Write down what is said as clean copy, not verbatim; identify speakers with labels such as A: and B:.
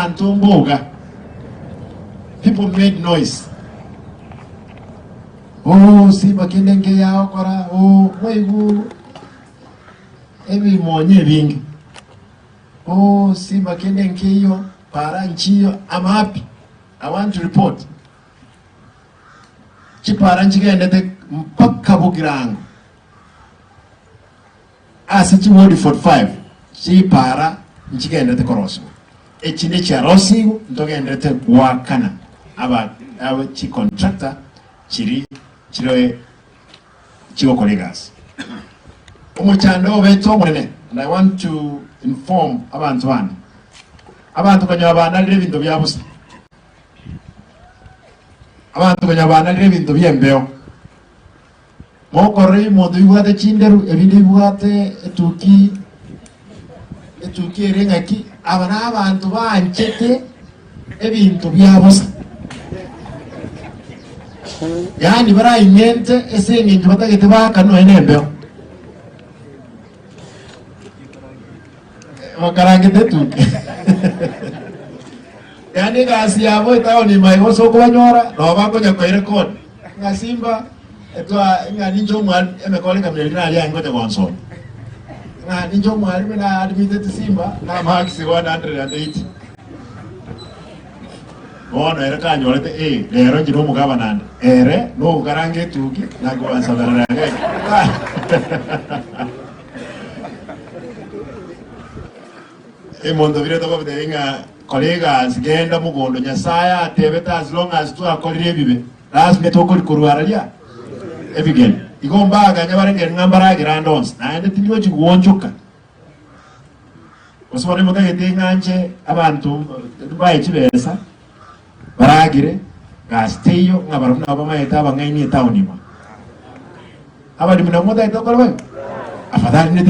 A: abantu mboga. People made noise. Oh, si makinenge yao kora. Oh, waigu. Ebi monye bingi. Oh, si makinenge yo. Para nchiyo. I'm happy. I want to report. Chipara nchike endete mpaka bukirangu. Asichi wodi 45. Chipara nchike endete korosu. Echine cha rosigu ntoke endete wakana. Aba chi contractor chiroe chigo kolegas. Umuchando beto mwene. And I want to inform abantu wani. Abantu kanyabana lebinto byabusa. Abantu kanyabana lebinto byembeo. Mokore modu yuwate chinderu ebindi yuwate etuki erengaki abana abantu banchete ebintu byabusa. Yani bara imente esenge njibata baka no enembeo. Makarangete tuki. Yani kasi yabo itawo ni maigo soko banyora no bako nya kwere kon. Ngasimba etwa ngani njomwa emekole kamera ali angote konsol. Ngani njomwa ali na admitted Simba na max 180. Ono era kanyorete lero njiro mugaba nande. Ere no karange tuki na gwansa baranga. Mondo vire toko bdenga colleagues genda mugondo nyasaya tebeta as long as tu akolire bibe lazime toko kurwaralia ebigen igomba ganya barenge ngambara girandons na ende tiliwe chiguonchoka osone mutage dinganje abantu baye chibesa baragire gasteyo ngabaruna bamayeta bangaini taunima abadi munamuda itokolwe afadhali ne